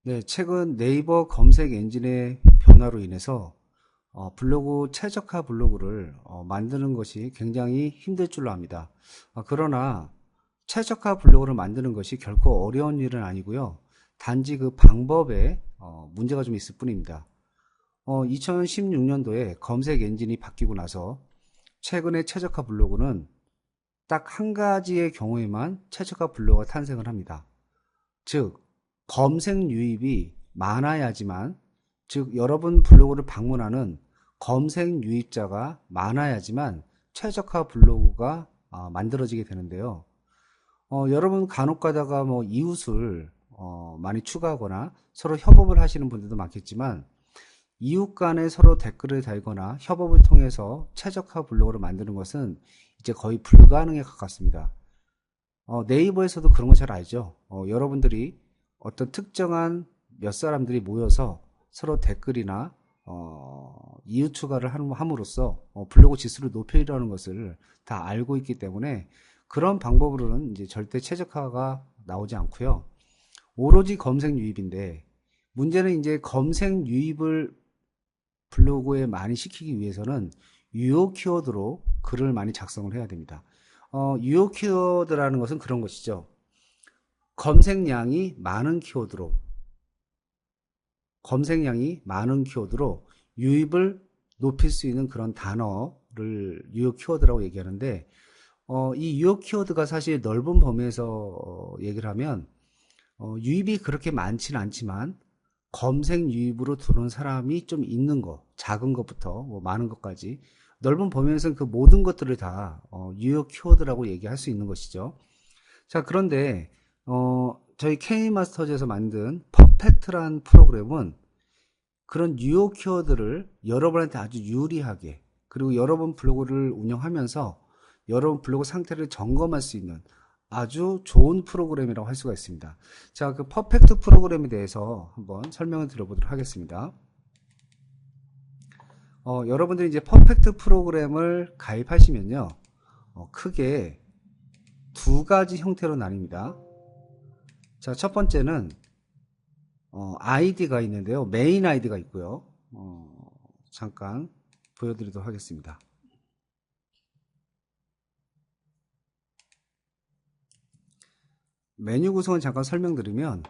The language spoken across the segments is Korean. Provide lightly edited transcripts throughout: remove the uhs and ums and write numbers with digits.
네, 최근 네이버 검색 엔진의 변화로 인해서 블로그 최적화 블로그를 만드는 것이 굉장히 힘들 줄로 압니다. 그러나 최적화 블로그를 만드는 것이 결코 어려운 일은 아니고요. 단지 그 방법에 문제가 좀 있을 뿐입니다. 2016년도에 검색 엔진이 바뀌고 나서 최근의 최적화 블로그는 딱 한 가지의 경우에만 최적화 블로그가 탄생을 합니다. 즉, 검색 유입이 많아야지만, 즉, 여러분 블로그를 방문하는 검색 유입자가 많아야지만 최적화 블로그가 만들어지게 되는데요. 여러분 간혹 가다가 뭐 이웃을 많이 추가하거나 서로 협업을 하시는 분들도 많겠지만, 이웃 간에 서로 댓글을 달거나 협업을 통해서 최적화 블로그를 만드는 것은 이제 거의 불가능에 가깝습니다. 네이버에서도 그런 거 잘 알죠. 여러분들이 어떤 특정한 몇 사람들이 모여서 서로 댓글이나 이웃 추가를 함으로써 블로그 지수를 높이려는 것을 다 알고 있기 때문에 그런 방법으로는 이제 절대 최적화가 나오지 않고요. 오로지 검색 유입인데 문제는 이제 검색 유입을 블로그에 많이 시키기 위해서는 유효 키워드로 글을 많이 작성을 해야 됩니다. 유효 키워드라는 것은 그런 것이죠. 검색량이 많은 키워드로 검색량이 많은 키워드로 유입을 높일 수 있는 그런 단어를 유효 키워드라고 얘기하는데 이 유효 키워드가 사실 넓은 범위에서 얘기를 하면 유입이 그렇게 많지는 않지만 검색 유입으로 들어온 사람이 좀 있는 거, 작은 것부터 뭐 많은 것까지 넓은 범위에서는 그 모든 것들을 다 유효 키워드라고 얘기할 수 있는 것이죠. 자, 그런데 저희 K마스터즈에서 만든 퍼펙트란 프로그램은 그런 유효 키워드를 여러분한테 아주 유리하게, 그리고 여러분 블로그를 운영하면서 여러분 블로그 상태를 점검할 수 있는 아주 좋은 프로그램이라고 할 수가 있습니다. 자, 그 퍼펙트 프로그램에 대해서 한번 설명을 드려보도록 하겠습니다. 여러분들이 이제 퍼펙트 프로그램을 가입하시면요, 크게 두 가지 형태로 나뉩니다. 자, 첫 번째는 아이디가 있는데요. 메인 아이디가 있고요. 잠깐 보여드리도록 하겠습니다. 메뉴 구성을 잠깐 설명드리면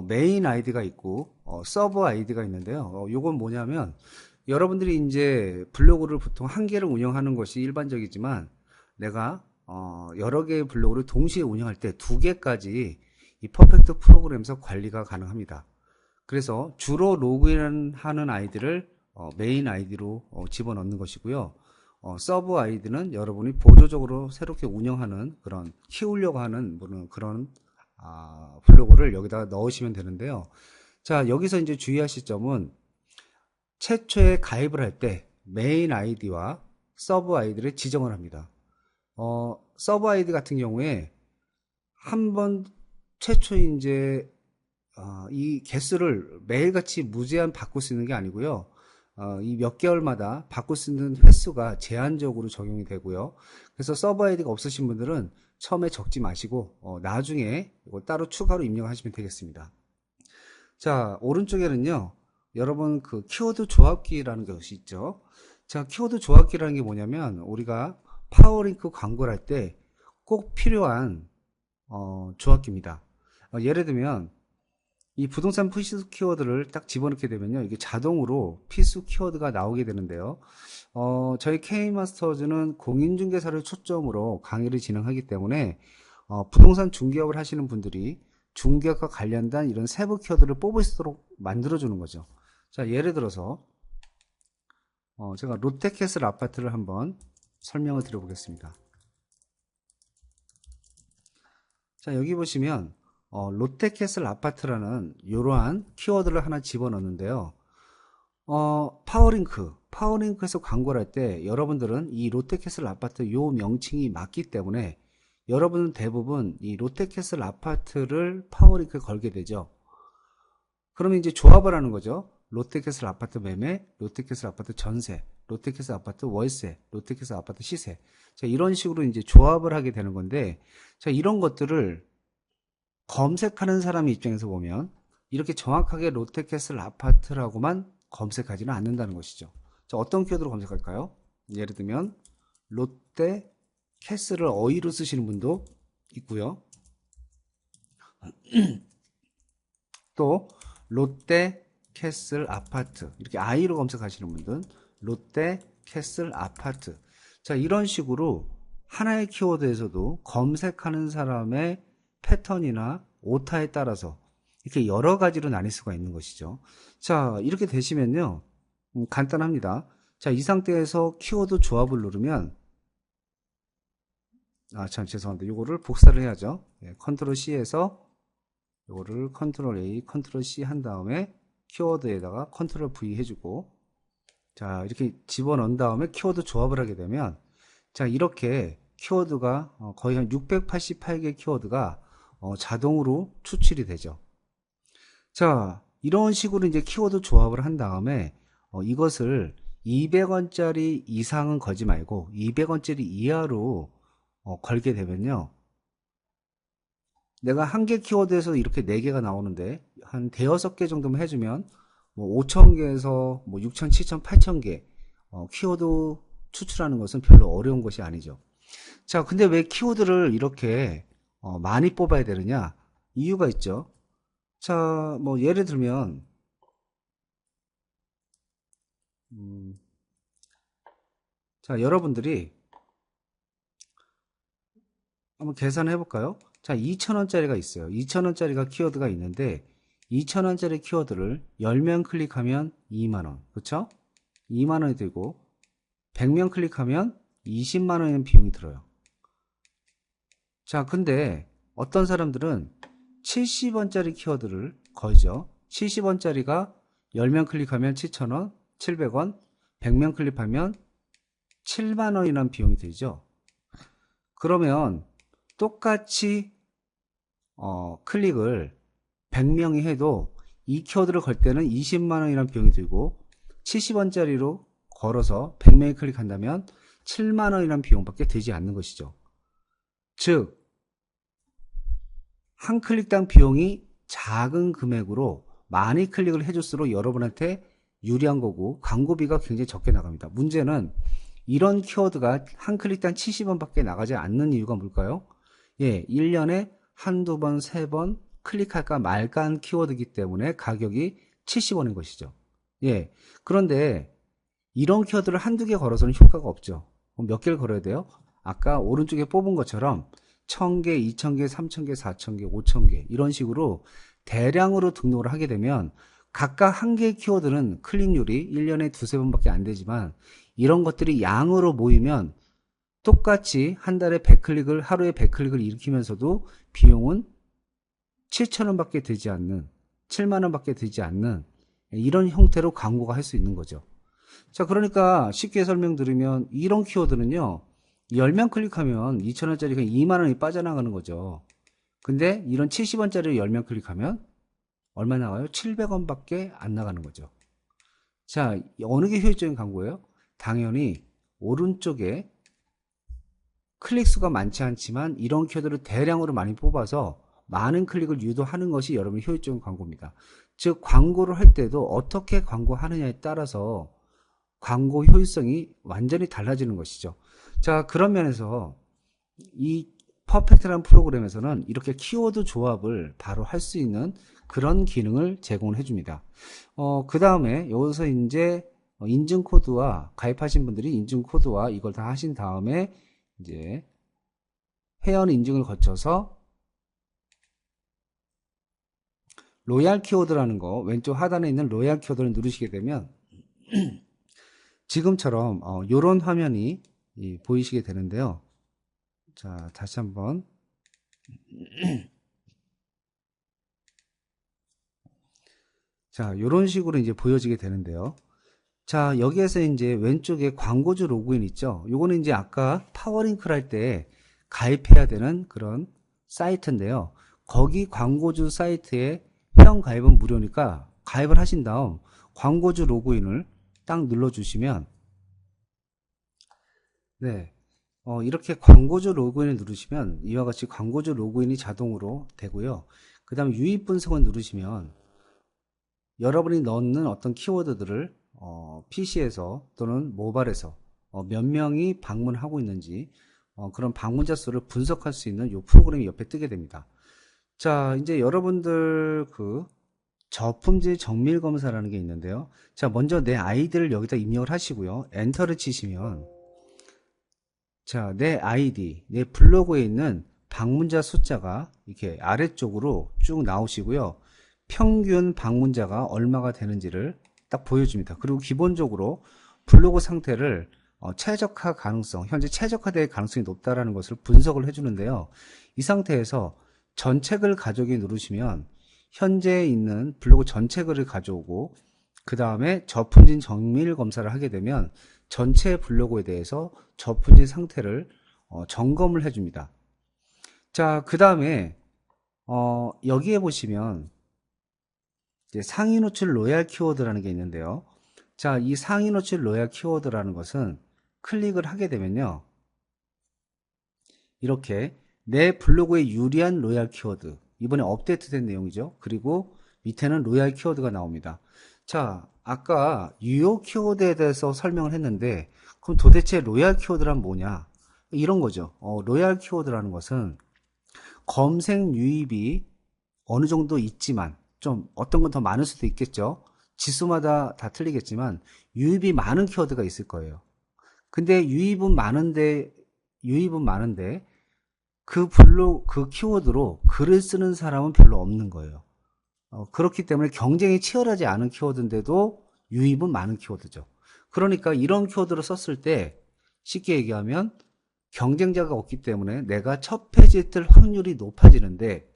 메인 아이디가 있고 서버 아이디가 있는데요. 요건 뭐냐면 여러분들이 이제 블로그를 보통 한 개를 운영하는 것이 일반적이지만 내가 여러 개의 블로그를 동시에 운영할 때 두 개까지 이 퍼펙트 프로그램에서 관리가 가능합니다. 그래서 주로 로그인하는 아이디를 메인 아이디로 집어넣는 것이고요. 서브 아이디는 여러분이 보조적으로 새롭게 운영하는 그런 키우려고 하는 그런 블로그를 여기다가 넣으시면 되는데요. 자, 여기서 이제 주의하실 점은 최초에 가입을 할 때 메인 아이디와 서브 아이디를 지정을 합니다. 서브 아이디 같은 경우에 한번 최초에 이제 이 개수를 매일같이 무제한 바꿀 수 있는 게 아니고요. 이 몇 개월마다 바꿀 수 있는 횟수가 제한적으로 적용이 되고요. 그래서 서버 아이디가 없으신 분들은 처음에 적지 마시고 나중에 이거 따로 추가로 입력하시면 되겠습니다. 자, 오른쪽에는요. 여러분 그 키워드 조합기라는 것이 있죠. 자, 키워드 조합기라는 게 뭐냐면 우리가 파워링크 광고를 할 때 꼭 필요한 조합기입니다. 예를 들면 이 부동산 필수 키워드를 딱 집어넣게 되면요. 이게 자동으로 필수 키워드가 나오게 되는데요. 저희 K마스터즈는 공인중개사를 초점으로 강의를 진행하기 때문에 부동산 중개업을 하시는 분들이 중개업과 관련된 이런 세부 키워드를 뽑을 수 있도록 만들어주는 거죠. 자, 예를 들어서 제가 롯데캐슬 아파트를 한번 설명을 드려보겠습니다. 자, 여기 보시면 롯데캐슬 아파트라는 이러한 키워드를 하나 집어넣는데요. 파워링크에서 광고를 할 때 여러분들은 이 롯데캐슬 아파트 요 명칭이 맞기 때문에 여러분은 대부분 이 롯데캐슬 아파트를 파워링크에 걸게 되죠. 그러면 이제 조합을 하는 거죠. 롯데캐슬 아파트 매매, 롯데캐슬 아파트 전세, 롯데캐슬 아파트 월세, 롯데캐슬 아파트 시세. 자, 이런 식으로 이제 조합을 하게 되는 건데, 자, 이런 것들을 검색하는 사람 입장에서 보면 이렇게 정확하게 롯데캐슬 아파트라고만 검색하지는 않는다는 것이죠. 자, 어떤 키워드로 검색할까요? 예를 들면 롯데캐슬을 어휘로 쓰시는 분도 있고요. 또 롯데캐슬 아파트 이렇게 I로 검색하시는 분들은 롯데캐슬 아파트. 자, 이런 식으로 하나의 키워드에서도 검색하는 사람의 패턴이나 오타에 따라서 이렇게 여러 가지로 나뉠 수가 있는 것이죠. 자, 이렇게 되시면요, 간단합니다. 자, 이 상태에서 키워드 조합을 누르면, 참 죄송합니다. 이거를 복사를 해야죠. 예, 컨트롤 C에서 이거를 컨트롤 A, 컨트롤 C 한 다음에 키워드에다가 컨트롤 V 해주고, 자, 이렇게 집어넣은 다음에 키워드 조합을 하게 되면, 자, 이렇게 키워드가 거의 한 688개 키워드가 자동으로 추출이 되죠. 자, 이런 식으로 이제 키워드 조합을 한 다음에 이것을 200원짜리 이상은 걸지 말고 200원짜리 이하로 걸게 되면요, 내가 한 개 키워드에서 이렇게 4개가 나오는데 한 대여섯 개 정도만 해주면 뭐 5,000개에서 뭐 6,000, 7,000, 8,000개 키워드 추출하는 것은 별로 어려운 것이 아니죠. 자, 근데 왜 키워드를 이렇게 많이 뽑아야 되느냐? 이유가 있죠. 자, 뭐 예를 들면 자, 여러분들이 한번 계산해 볼까요? 자, 2,000원짜리가 있어요. 2,000원짜리가 키워드가 있는데 2,000원짜리 키워드를 10명 클릭하면 2만원, 그쵸? 2만원이 들고 100명 클릭하면 20만원이라는 비용이 들어요. 자, 근데 어떤 사람들은 70원짜리 키워드를 걸죠. 70원짜리가 10명 클릭하면 7,000원, 700원, 100명 클릭하면 7만원이라는 비용이 들죠. 그러면 똑같이 클릭을 100명이 해도 이 키워드를 걸 때는 20만원이라는 비용이 들고 70원짜리로 걸어서 100명이 클릭한다면 7만원이라는 비용밖에 되지 않는 것이죠. 즉, 한 클릭당 비용이 작은 금액으로 많이 클릭을 해줄수록 여러분한테 유리한 거고 광고비가 굉장히 적게 나갑니다. 문제는 이런 키워드가 한 클릭당 70원밖에 나가지 않는 이유가 뭘까요? 예, 1년에 한두 번, 세 번 클릭할까 말까 한 키워드이기 때문에 가격이 70원인 것이죠. 예, 그런데 이런 키워드를 한두 개 걸어서는 효과가 없죠. 몇 개를 걸어야 돼요? 아까 오른쪽에 뽑은 것처럼 1,000개, 2,000개, 3,000개, 4,000개, 5,000개 이런 식으로 대량으로 등록을 하게 되면 각각 한 개의 키워드는 클릭률이 1년에 두세 번밖에 안 되지만 이런 것들이 양으로 모이면 똑같이 한 달에 100클릭을, 하루에 100클릭을 일으키면서도 비용은 7,000원 밖에 되지 않는, 7만원 밖에 되지 않는 이런 형태로 광고가 할 수 있는 거죠. 자, 그러니까 쉽게 설명드리면 이런 키워드는요, 10명 클릭하면 2,000원짜리가 2만원이 빠져나가는 거죠. 근데 이런 70원짜리를 10명 클릭하면 얼마 나가요? 700원 밖에 안 나가는 거죠. 자, 어느 게 효율적인 광고예요? 당연히 오른쪽에 클릭수가 많지 않지만 이런 키워드를 대량으로 많이 뽑아서 많은 클릭을 유도하는 것이 여러분의 효율적인 광고입니다. 즉, 광고를 할 때도 어떻게 광고하느냐에 따라서 광고 효율성이 완전히 달라지는 것이죠. 자, 그런 면에서 이 퍼펙트라는 프로그램에서는 이렇게 키워드 조합을 바로 할 수 있는 그런 기능을 제공을 해줍니다. 그 다음에 여기서 이제 인증코드와 가입하신 분들이 인증코드와 이걸 다 하신 다음에 이제 회원 인증을 거쳐서 로얄 키워드라는 거 왼쪽 하단에 있는 로얄 키워드를 누르시게 되면 지금처럼 이런 화면이 보이시게 되는데요. 자, 다시 한번 자, 이런 식으로 이제 보여지게 되는데요. 자, 여기에서 이제 왼쪽에 광고주 로그인 있죠. 요거는 이제 아까 파워링크를 할 때 가입해야 되는 그런 사이트인데요. 거기 광고주 사이트에 회원 가입은 무료니까 가입을 하신 다음 광고주 로그인을 딱 눌러주시면 네, 이렇게 광고주 로그인을 누르시면 이와 같이 광고주 로그인이 자동으로 되고요. 그 다음에 유입 분석을 누르시면 여러분이 넣는 어떤 키워드들을 PC에서 또는 모바일에서 몇 명이 방문하고 있는지 그런 방문자 수를 분석할 수 있는 이 프로그램이 옆에 뜨게 됩니다. 자, 이제 여러분들 그 저품질 정밀 검사라는 게 있는데요. 자, 먼저 내 아이디를 여기다 입력을 하시고요. 엔터를 치시면 자, 내 아이디, 내 블로그에 있는 방문자 숫자가 이렇게 아래쪽으로 쭉 나오시고요. 평균 방문자가 얼마가 되는지를 딱 보여줍니다. 그리고 기본적으로 블로그 상태를 최적화 가능성, 현재 최적화될 가능성이 높다라는 것을 분석을 해주는데요. 이 상태에서 전체 글 가져오기 누르시면 현재 있는 블로그 전체 글을 가져오고 그 다음에 저품질 정밀 검사를 하게 되면 전체 블로그에 대해서 저품질 상태를 점검을 해줍니다. 자, 그 다음에 여기에 보시면 이제 상위 노출 로얄 키워드라는 게 있는데요. 자, 이 상위 노출 로얄 키워드라는 것은 클릭을 하게 되면요. 이렇게 내 블로그에 유리한 로얄 키워드, 이번에 업데이트된 내용이죠. 그리고 밑에는 로얄 키워드가 나옵니다. 자, 아까 유효 키워드에 대해서 설명을 했는데 그럼 도대체 로얄 키워드란 뭐냐? 이런 거죠. 로얄 키워드라는 것은 검색 유입이 어느 정도 있지만 좀 어떤 건 더 많을 수도 있겠죠. 지수마다 다 틀리겠지만 유입이 많은 키워드가 있을 거예요. 근데 유입은 많은데 그 키워드로 글을 쓰는 사람은 별로 없는 거예요. 그렇기 때문에 경쟁이 치열하지 않은 키워드인데도 유입은 많은 키워드죠. 그러니까 이런 키워드를 썼을 때 쉽게 얘기하면 경쟁자가 없기 때문에 내가 첫 페이지에 뜰 확률이 높아지는데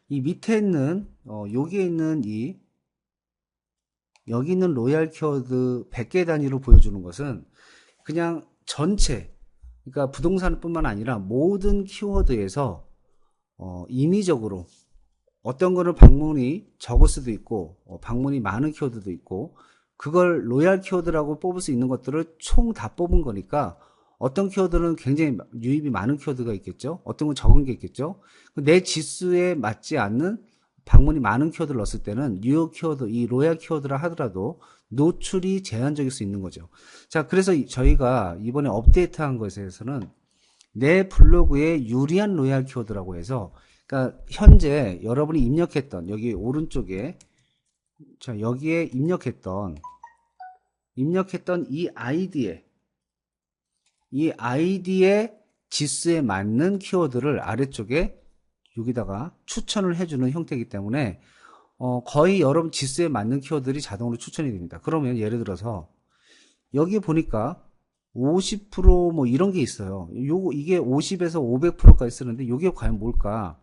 이 밑에 있는 여기에 있는 여기 있는 로얄 키워드 100개 단위로 보여주는 것은 그냥 전체, 그러니까 부동산뿐만 아니라 모든 키워드에서 임의적으로 어떤 거는 방문이 적을 수도 있고 방문이 많은 키워드도 있고 그걸 로얄 키워드라고 뽑을 수 있는 것들을 총 다 뽑은 거니까 어떤 키워드는 굉장히 유입이 많은 키워드가 있겠죠. 어떤 건 적은 게 있겠죠. 내 지수에 맞지 않는 방문이 많은 키워드를 넣었을 때는 뉴욕 키워드, 이 로얄 키워드라 하더라도 노출이 제한적일 수 있는 거죠. 자, 그래서 저희가 이번에 업데이트한 것에서는 내 블로그에 유리한 로얄 키워드라고 해서 그러니까 현재 여러분이 입력했던 여기 오른쪽에 자, 여기에 입력했던 이 아이디의 지수에 맞는 키워드를 아래쪽에 여기다가 추천을 해주는 형태이기 때문에 거의 여러분 지수에 맞는 키워드들이 자동으로 추천이 됩니다. 그러면 예를 들어서 여기 보니까 50%뭐 이런 게 있어요. 이게 50에서 500%까지 쓰는데 이게 과연 뭘까?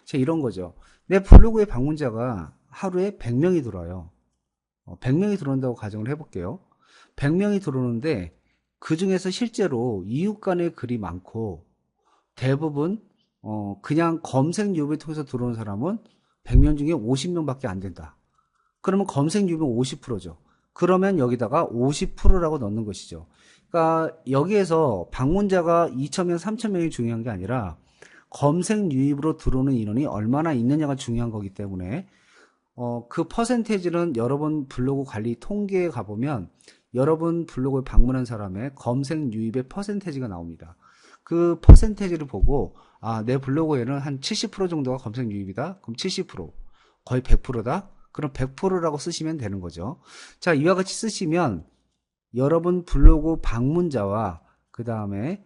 자, 이런 거죠. 내 블로그에 방문자가 하루에 100명이 들어와요. 100명이 들어온다고 가정을 해볼게요. 100명이 들어오는데 그 중에서 실제로 이웃 간의 글이 많고 대부분 그냥 검색 유입을 통해서 들어온 사람은 100명 중에 50명밖에 안 된다. 그러면 검색 유입은 50%죠. 그러면 여기다가 50%라고 넣는 것이죠. 그러니까 여기에서 방문자가 2,000명, 3,000명이 중요한 게 아니라 검색 유입으로 들어오는 인원이 얼마나 있느냐가 중요한 거기 때문에 그 퍼센테이지는 여러분 블로그 관리 통계에 가보면 여러분 블로그에 방문한 사람의 검색 유입의 퍼센테이지가 나옵니다. 그 퍼센테이지를 보고 내 블로그에는 한 70% 정도가 검색 유입이다. 그럼 70%, 거의 100%다. 그럼 100%라고 쓰시면 되는 거죠. 자, 이와 같이 쓰시면 여러분 블로그 방문자와 그 다음에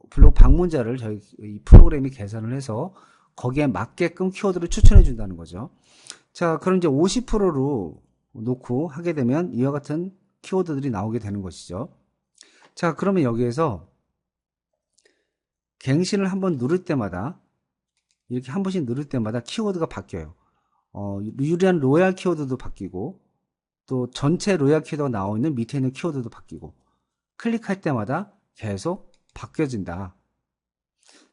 블로그 방문자를 저희 이 프로그램이 계산을 해서 거기에 맞게끔 키워드를 추천해 준다는 거죠. 자, 그럼 이제 50%로 놓고 하게 되면 이와 같은 키워드들이 나오게 되는 것이죠. 자, 그러면 여기에서 갱신을 한번 누를 때마다 이렇게 한 번씩 누를 때마다 키워드가 바뀌어요. 유리한 로얄 키워드도 바뀌고 또 전체 로얄 키워드가 나와 있는 밑에 있는 키워드도 바뀌고 클릭할 때마다 계속 바뀌어진다.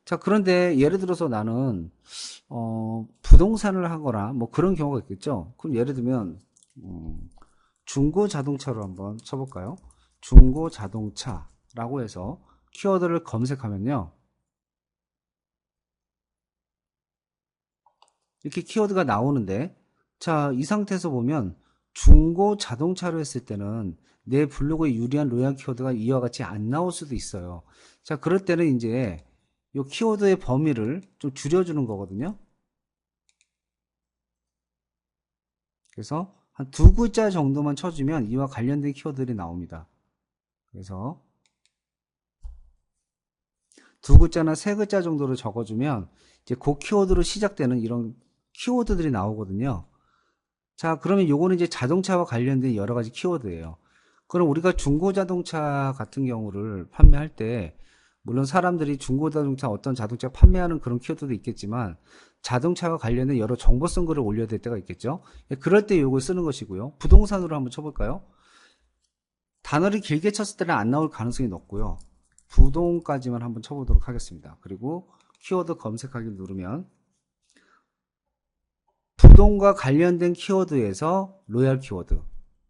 자, 그런데 예를 들어서 나는 부동산을 하거나 뭐 그런 경우가 있겠죠. 그럼 예를 들면 중고 자동차로 한번 쳐볼까요? 중고 자동차라고 해서 키워드를 검색하면요. 이렇게 키워드가 나오는데 자, 이 상태에서 보면 중고 자동차로 했을 때는 내 블로그에 유리한 로얄 키워드가 이와 같이 안 나올 수도 있어요. 자, 그럴 때는 이제 이 키워드의 범위를 좀 줄여주는 거거든요. 그래서 한 두 글자 정도만 쳐주면 이와 관련된 키워드들이 나옵니다. 그래서 두 글자나 세 글자 정도로 적어주면 이제 그 키워드로 시작되는 이런 키워드들이 나오거든요. 자, 그러면 요거는 이제 자동차와 관련된 여러 가지 키워드예요. 그럼 우리가 중고자동차 같은 경우를 판매할 때, 물론 사람들이 중고자동차 어떤 자동차 판매하는 그런 키워드도 있겠지만, 자동차와 관련된 여러 정보성 글을 올려야 될 때가 있겠죠. 그럴 때 요걸 쓰는 것이고요. 부동산으로 한번 쳐볼까요? 단어를 길게 쳤을 때는 안 나올 가능성이 높고요. 부동까지만 한번 쳐보도록 하겠습니다. 그리고 키워드 검색하기를 누르면 부동과 관련된 키워드에서 로얄 키워드,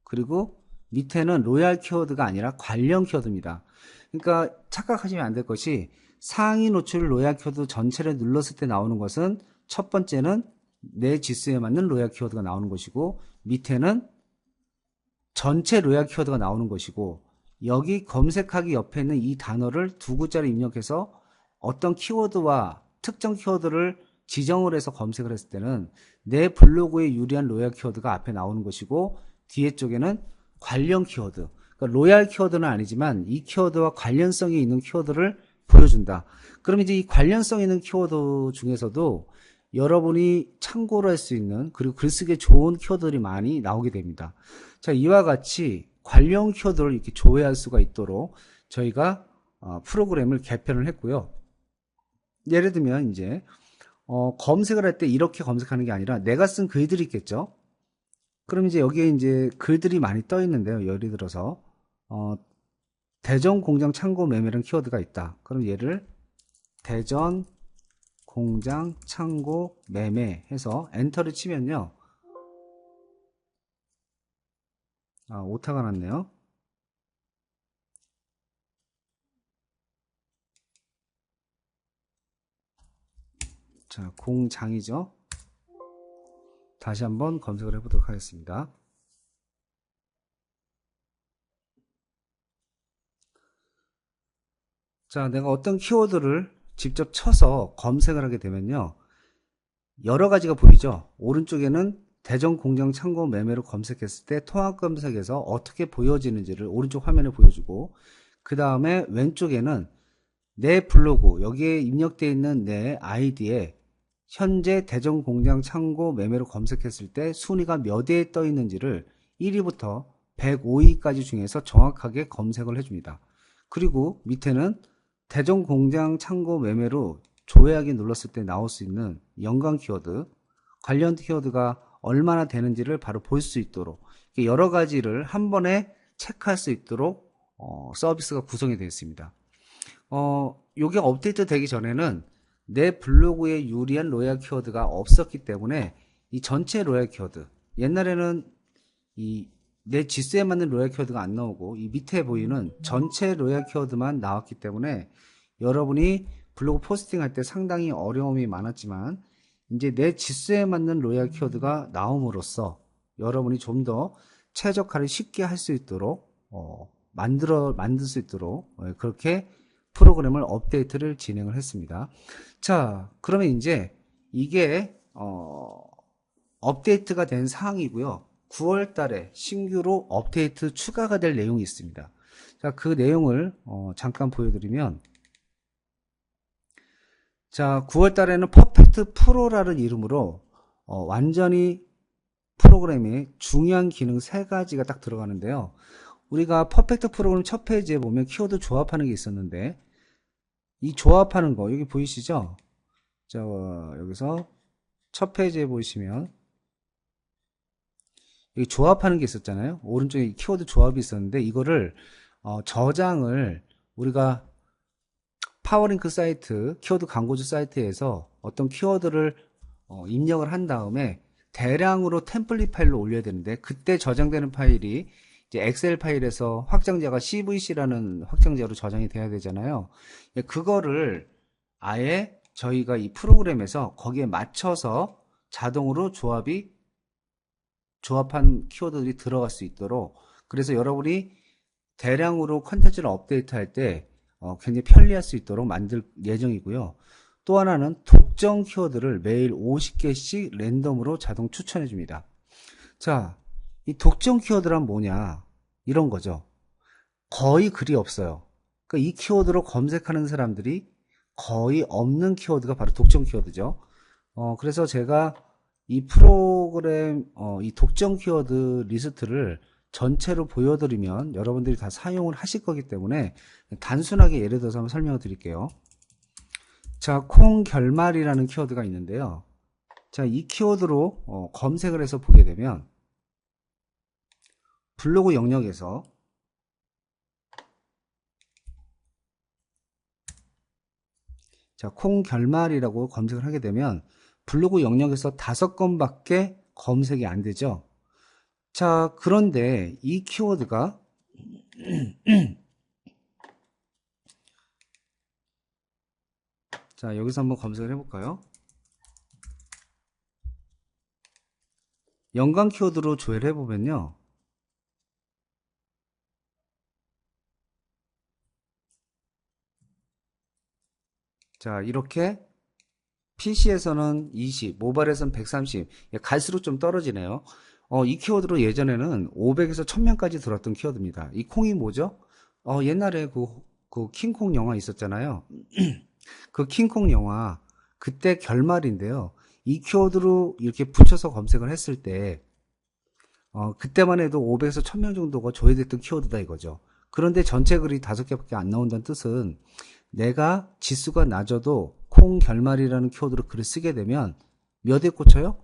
그리고 밑에는 로얄 키워드가 아니라 관련 키워드입니다. 그러니까 착각하시면 안 될 것이 상위 노출 로얄 키워드 전체를 눌렀을 때 나오는 것은 첫 번째는 내 지수에 맞는 로얄 키워드가 나오는 것이고, 밑에는 전체 로얄 키워드가 나오는 것이고, 여기 검색하기 옆에 있는 이 단어를 두 글자를 입력해서 어떤 키워드와 특정 키워드를 지정을 해서 검색을 했을 때는 내 블로그에 유리한 로얄 키워드가 앞에 나오는 것이고, 뒤에 쪽에는 관련 키워드, 그러니까 로얄 키워드는 아니지만 이 키워드와 관련성이 있는 키워드를 보여준다. 그럼 이제 이 관련성 있는 키워드 중에서도 여러분이 참고를 할 수 있는, 그리고 글쓰기에 좋은 키워드들이 많이 나오게 됩니다. 자, 이와 같이 관련 키워드를 이렇게 조회할 수가 있도록 저희가 프로그램을 개편을 했고요. 예를 들면 이제 검색을 할 때 이렇게 검색하는 게 아니라 내가 쓴 글들이 있겠죠. 그럼 이제 여기에 이제 글들이 많이 떠 있는데요. 예를 들어서 대전 공장 창고 매매라는 키워드가 있다. 그럼 얘를 대전 공장 창고 매매 해서 엔터를 치면요. 오타가 났네요. 자, 공장이죠. 다시 한번 검색을 해보도록 하겠습니다. 자, 내가 어떤 키워드를 직접 쳐서 검색을 하게 되면요. 여러 가지가 보이죠. 오른쪽에는 대전 공장 창고 매매로 검색했을 때 통합 검색에서 어떻게 보여지는지를 오른쪽 화면에 보여주고, 그 다음에 왼쪽에는 내 블로그, 여기에 입력되어 있는 내 아이디에 현재 대전 공장 창고 매매로 검색했을 때 순위가 몇 위에 떠 있는지를 1위부터 105위까지 중에서 정확하게 검색을 해줍니다. 그리고 밑에는 대전 공장 창고 매매로 조회하기 눌렀을 때 나올 수 있는 연관 키워드, 관련 키워드가 얼마나 되는지를 바로 볼 수 있도록 여러 가지를 한 번에 체크할 수 있도록 서비스가 구성이 되어 있습니다. 요게 업데이트 되기 전에는 내 블로그에 유리한 로얄 키워드가 없었기 때문에 이 전체 로얄 키워드, 옛날에는 이 내 지수에 맞는 로얄 키워드가 안 나오고 이 밑에 보이는 전체 로얄 키워드만 나왔기 때문에 여러분이 블로그 포스팅 할 때 상당히 어려움이 많았지만, 이제 내 지수에 맞는 로얄 키워드가 나옴으로써 여러분이 좀 더 최적화를 쉽게 할 수 있도록 만들 수 있도록 그렇게 프로그램을 업데이트를 진행을 했습니다. 자, 그러면 이제 이게 업데이트가 된 사항이고요. 9월 달에 신규로 업데이트 추가가 될 내용이 있습니다. 자, 그 내용을 잠깐 보여드리면, 자, 9월 달에는 퍼펙트 프로라는 이름으로 완전히 프로그램에 중요한 기능 3가지가 딱 들어가는데요. 우리가 퍼펙트 프로그램 첫 페이지에 보면 키워드 조합하는 게 있었는데, 이 조합하는 거 여기 보이시죠? 자, 여기서 첫 페이지에 보시면 여기 조합하는 게 있었잖아요. 오른쪽에 키워드 조합이 있었는데, 이거를 저장을 우리가 파워링크 사이트, 키워드 광고주 사이트에서 어떤 키워드를 입력을 한 다음에 대량으로 템플릿 파일로 올려야 되는데, 그때 저장되는 파일이 이제 엑셀 파일에서 확장자가 CVC라는 확장자로 저장이 돼야 되잖아요. 그거를 아예 저희가 이 프로그램에서 거기에 맞춰서 자동으로 조합이 조합한 키워드들이 들어갈 수 있도록, 그래서 여러분이 대량으로 컨텐츠를 업데이트할 때 굉장히 편리할 수 있도록 만들 예정이고요. 또 하나는 독점 키워드를 매일 50개씩 랜덤으로 자동 추천해 줍니다. 자, 이 독점 키워드란 뭐냐, 이런 거죠. 거의 글이 없어요. 그러니까 이 키워드로 검색하는 사람들이 거의 없는 키워드가 바로 독점 키워드죠. 그래서 제가 이 프로그램, 이 독점 키워드 리스트를 전체로 보여드리면 여러분들이 다 사용을 하실 거기 때문에 단순하게 예를 들어서 한번 설명을 드릴게요. 자, 콩 결말이라는 키워드가 있는데요. 자, 이 키워드로 검색을 해서 보게 되면 블로그 영역에서 자, 콩 결말이라고 검색을 하게 되면 블로그 영역에서 5건밖에 검색이 안 되죠. 자, 그런데 이 키워드가 자, 여기서 한번 검색을 해볼까요? 연관 키워드로 조회를 해보면요. 자, 이렇게 PC에서는 20, 모바일에서는 130, 갈수록 좀 떨어지네요. 이 키워드로 예전에는 500에서 1000명까지 들었던 키워드입니다. 이 콩이 뭐죠? 옛날에 그 킹콩 영화 있었잖아요. 그 킹콩 영화, 그때 결말인데요. 이 키워드로 이렇게 붙여서 검색을 했을 때, 그때만 해도 500에서 1000명 정도가 조회됐던 키워드다 이거죠. 그런데 전체 글이 5개밖에 안 나온다는 뜻은 내가 지수가 낮아도 콩 결말이라는 키워드로 글을 쓰게 되면 몇 에 꽂혀요?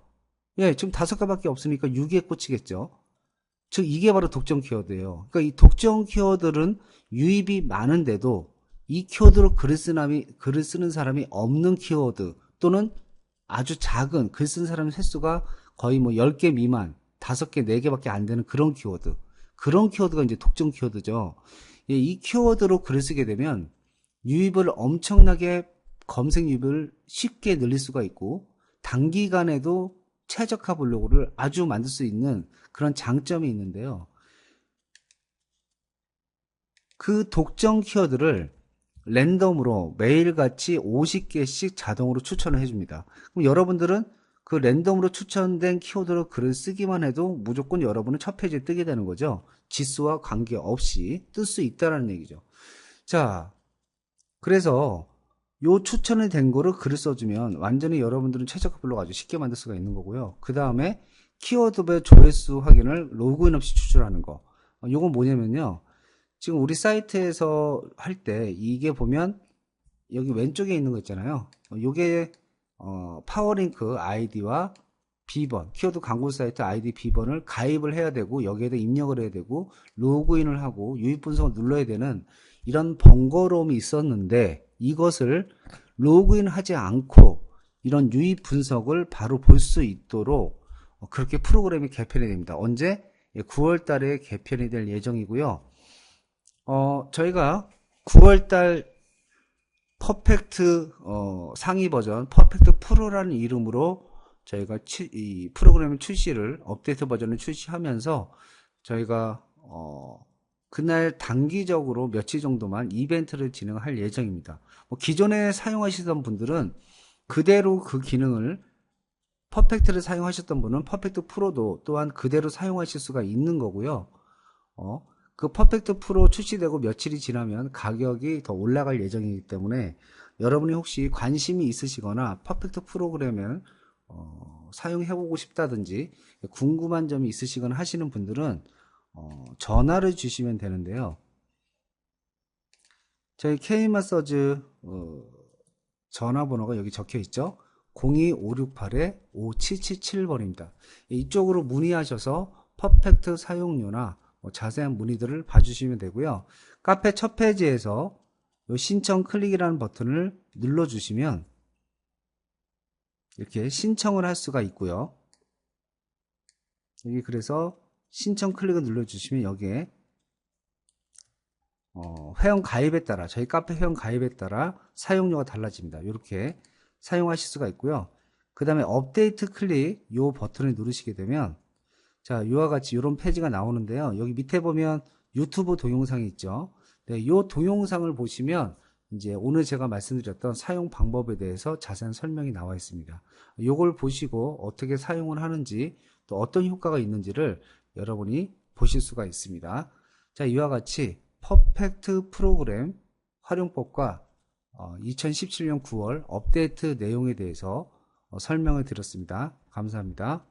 예, 지금 5개밖에 없으니까 6에 꽂히겠죠. 즉 이게 바로 독점 키워드예요. 그러니까 이 독점 키워드는 유입이 많은데도 이 키워드로 글을 쓰는 사람이 없는 키워드, 또는 아주 작은 글 쓴 사람의 횟수가 거의 뭐 10개 미만, 5개, 4개밖에 안 되는 그런 키워드. 그런 키워드가 이제 독점 키워드죠. 예, 이 키워드로 글을 쓰게 되면 유입을 엄청나게, 검색 유입을 쉽게 늘릴 수가 있고 단기간에도 최적화 블로그를 아주 만들 수 있는 그런 장점이 있는데요. 그 독점 키워드를 랜덤으로 매일같이 50개씩 자동으로 추천을 해줍니다. 그럼 여러분들은 그 랜덤으로 추천된 키워드로 글을 쓰기만 해도 무조건 여러분은 첫 페이지에 뜨게 되는 거죠. 지수와 관계없이 뜰 수 있다는 얘기죠. 자, 그래서 요 추천이 된 거를 글을 써주면 완전히 여러분들은 최저가 블로그 아주 쉽게 만들 수가 있는 거고요. 그 다음에 키워드별 조회수 확인을 로그인 없이 추출하는 거. 요건 뭐냐면요. 지금 우리 사이트에서 할 때 이게 보면 여기 왼쪽에 있는 거 있잖아요. 요게 파워링크 아이디와 B번, 키워드 광고 사이트 아이디 B번을 가입을 해야 되고 여기에다 입력을 해야 되고 로그인을 하고 유입 분석을 눌러야 되는 이런 번거로움이 있었는데, 이것을 로그인 하지 않고 이런 유입 분석을 바로 볼 수 있도록 그렇게 프로그램이 개편이 됩니다. 언제? 9월 달에 개편이 될 예정이고요. 저희가 9월 달 퍼펙트 상위 버전, 퍼펙트 프로라는 이름으로 저희가 이 프로그램 출시를, 업데이트 버전을 출시하면서 저희가 그날 단기적으로 며칠 정도만 이벤트를 진행할 예정입니다. 기존에 사용하시던 분들은 그대로 그 기능을, 퍼펙트를 사용하셨던 분은 퍼펙트 프로도 또한 그대로 사용하실 수가 있는 거고요. 그 퍼펙트 프로 출시되고 며칠이 지나면 가격이 더 올라갈 예정이기 때문에 여러분이 혹시 관심이 있으시거나 퍼펙트 프로그램을 사용해보고 싶다든지 궁금한 점이 있으시거나 하시는 분들은 전화를 주시면 되는데요. 저희 K마사지 전화번호가 여기 적혀 있죠. 02568-5777번입니다. 이쪽으로 문의하셔서 퍼펙트 사용료나 자세한 문의들을 봐주시면 되고요. 카페 첫 페이지에서 요 신청 클릭이라는 버튼을 눌러주시면 이렇게 신청을 할 수가 있고요. 여기 그래서 신청 클릭을 눌러주시면 여기에 회원 가입에 따라, 저희 카페 회원 가입에 따라 사용료가 달라집니다. 이렇게 사용하실 수가 있고요. 그 다음에 업데이트 클릭 요 버튼을 누르시게 되면 자, 이와 같이 이런 페이지가 나오는데요. 여기 밑에 보면 유튜브 동영상이 있죠. 네, 이 동영상을 보시면 이제 오늘 제가 말씀드렸던 사용 방법에 대해서 자세한 설명이 나와 있습니다. 이걸 보시고 어떻게 사용을 하는지 또 어떤 효과가 있는지를 여러분이 보실 수가 있습니다. 자, 이와 같이 퍼펙트 프로그램 활용법과 2017년 9월 업데이트 내용에 대해서 설명을 드렸습니다. 감사합니다.